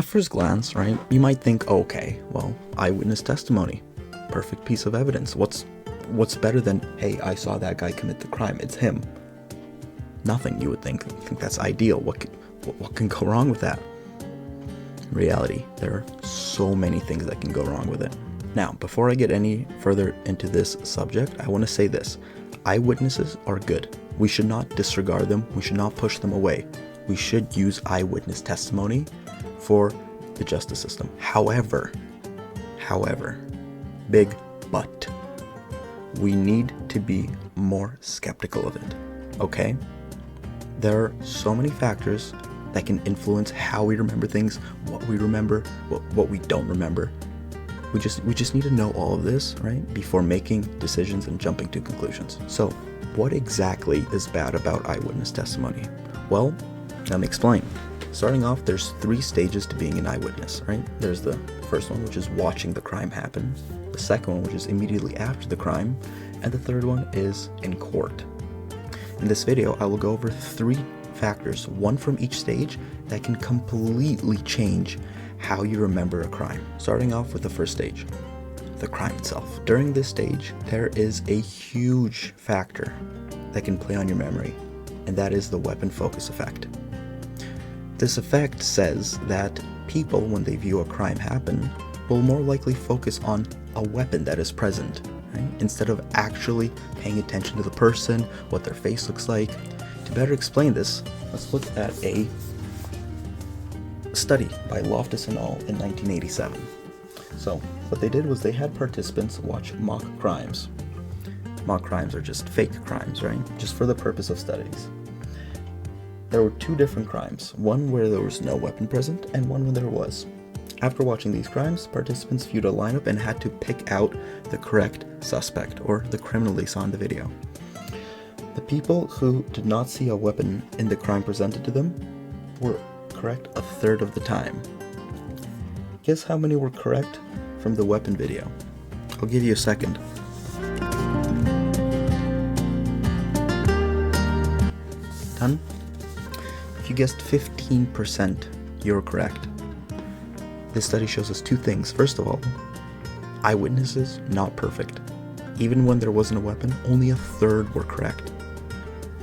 At first glance, right, you might think, okay, well, eyewitness testimony, perfect piece of evidence. What's better than, hey, I saw that guy commit the crime, it's him? Nothing, you would think. You think that's ideal. What can go wrong with that? In reality, there are so many things that can go wrong with it. Now, before I get any further into this subject, I want to say this. Eyewitnesses are good. We should not disregard them. We should not push them away. We should use eyewitness testimony for the justice system. However, big but, we need to be more skeptical of it, okay? There are so many factors that can influence how we remember things, what we remember, what we don't remember. We just need to know all of this, right, before making decisions and jumping to conclusions. So, what exactly is bad about eyewitness testimony? Well, let me explain. Starting off, there's 3 stages to being an eyewitness, right? There's the first one, which is watching the crime happen. The second one, which is immediately after the crime. And the third one is in court. In this video, I will go over 3 factors, one from each stage, that can completely change how you remember a crime. Starting off with the first stage, the crime itself. During this stage, there is a huge factor that can play on your memory, and that is the weapon focus effect. This effect says that people, when they view a crime happen, will more likely focus on a weapon that is present, right? Instead of actually paying attention to the person, what their face looks like. To better explain this, let's look at a study by Loftus and al. In 1987. So, what they did was they had participants watch mock crimes. Mock crimes are just fake crimes, right? Just for the purpose of studies. There were 2 different crimes, one where there was no weapon present and one when there was. After watching these crimes, participants viewed a lineup and had to pick out the correct suspect, or the criminal they saw in the video. The people who did not see a weapon in the crime presented to them were correct a third of the time. Guess how many were correct from the weapon video? I'll give you a second. Done? If you guessed 15%, you're correct. This study shows us 2 things. First of all, eyewitnesses, not perfect. Even when there wasn't a weapon, only a third were correct.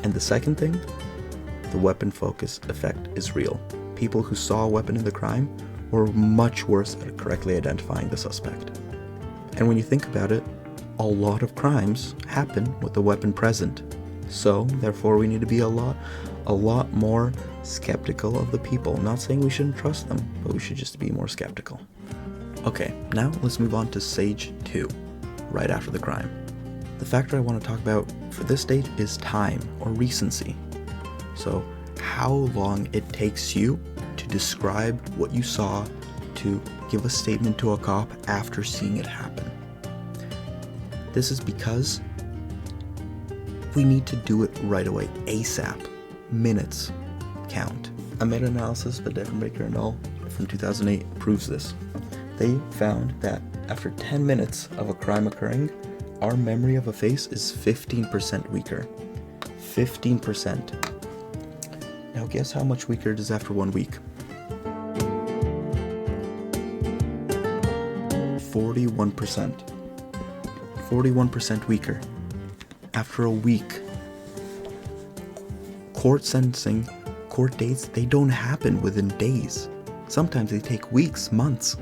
And the second thing, the weapon focus effect is real. People who saw a weapon in the crime were much worse at correctly identifying the suspect. And when you think about it, a lot of crimes happen with the weapon present. So, therefore, we need to be a lot more skeptical of the people. I'm not saying we shouldn't trust them, but we should just be more skeptical. Okay, now let's move on to stage 2, right after the crime. The factor I want to talk about for this stage is time, or recency. So, how long it takes you to describe what you saw, to give a statement to a cop after seeing it happen. This is because we need to do it right away, ASAP. Minutes count. A meta-analysis by Deffenbacher and al. From 2008 proves this. They found that after 10 minutes of a crime occurring, our memory of a face is 15% weaker. 15%. Now guess how much weaker it is after 1 week? 41%. 41% weaker. After a week. Court sentencing, court dates, they don't happen within days. Sometimes they take weeks, months.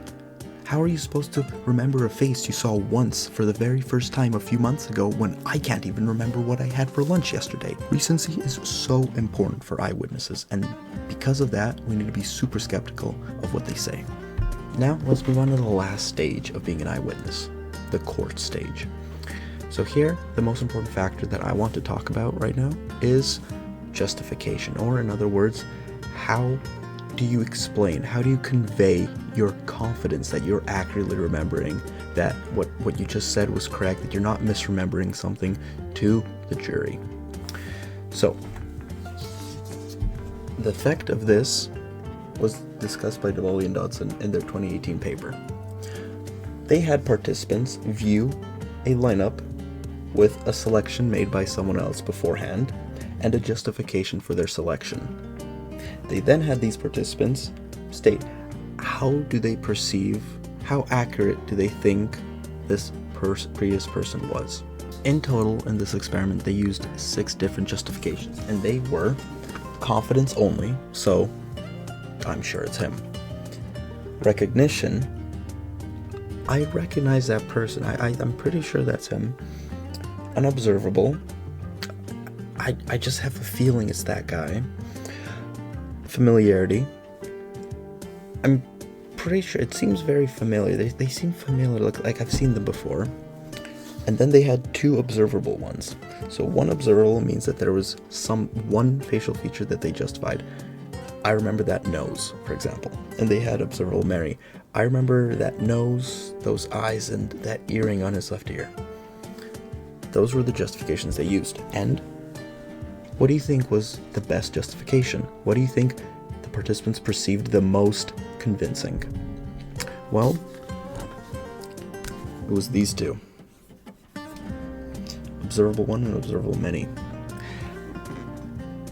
How are you supposed to remember a face you saw once for the very first time a few months ago when I can't even remember what I had for lunch yesterday? Recency is so important for eyewitnesses, and because of that, we need to be super skeptical of what they say. Now, let's move on to the last stage of being an eyewitness, the court stage. So here, the most important factor that I want to talk about right now is justification, or in other words, how do you explain, how do you convey your confidence that you're accurately remembering, that what you just said was correct, that you're not misremembering something to the jury. So, the effect of this was discussed by Dobolyi and Dodson in their 2018 paper. They had participants view a lineup with a selection made by someone else beforehand and a justification for their selection. They then had these participants state how do they perceive, how accurate do they think this previous person was? In total, in this experiment, they used 6 different justifications, and they were confidence only, so I'm sure it's him. Recognition, I recognize that person, I'm pretty sure that's him. Unobservable, I just have a feeling it's that guy. Familiarity, I'm pretty sure, it seems very familiar, they seem familiar, like I've seen them before. And then they had 2 observable ones. So one observable means that there was one facial feature that they justified. I remember that nose, for example. And they had observable Mary. I remember that nose, those eyes, and that earring on his left ear. Those were the justifications they used. And what do you think was the best justification? What do you think the participants perceived the most convincing? Well, it was these 2. Observable one and observable many.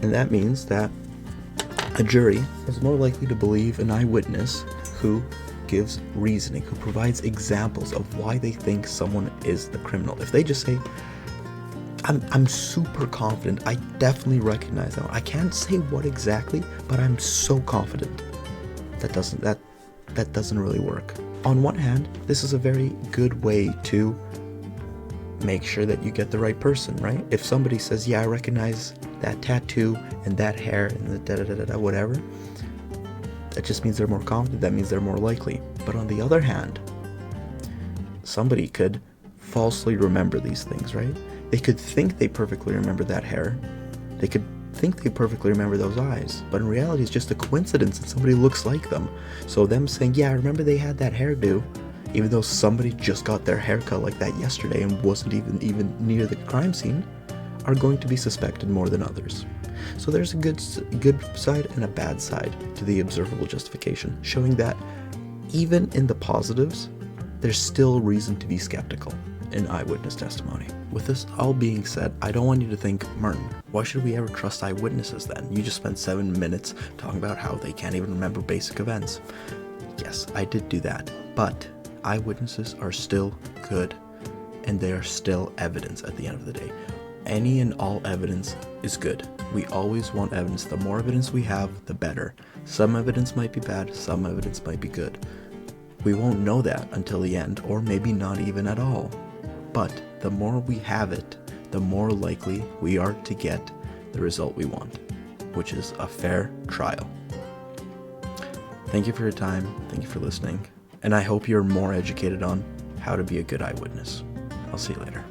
And that means that a jury is more likely to believe an eyewitness who gives reasoning, who provides examples of why they think someone is the criminal. If they just say, I'm super confident, I definitely recognize that one. I can't say what exactly, but I'm so confident. That doesn't really work. On one hand, this is a very good way to make sure that you get the right person, right? If somebody says, yeah, I recognize that tattoo and that hair and the da-da-da-da-da, whatever, that just means they're more confident, that means they're more likely. But on the other hand, somebody could falsely remember these things, right? They could think they perfectly remember that hair. They could think they perfectly remember those eyes. But in reality, it's just a coincidence that somebody looks like them. So them saying, yeah, I remember they had that hairdo, even though somebody just got their haircut like that yesterday and wasn't even near the crime scene, are going to be suspected more than others. So there's a good side and a bad side to the observable justification, showing that even in the positives, there's still reason to be skeptical in eyewitness testimony. With this all being said, I don't want you to think, Martin, why should we ever trust eyewitnesses then? You just spent 7 minutes talking about how they can't even remember basic events. Yes, I did do that, but eyewitnesses are still good, and they are still evidence at the end of the day. Any and all evidence is good. We always want evidence. The more evidence we have, the better. Some evidence might be bad, some evidence might be good. We won't know that until the end, or maybe not even at all. But the more we have it, the more likely we are to get the result we want, which is a fair trial. Thank you for your time. Thank you for listening. And I hope you're more educated on how to be a good eyewitness. I'll see you later.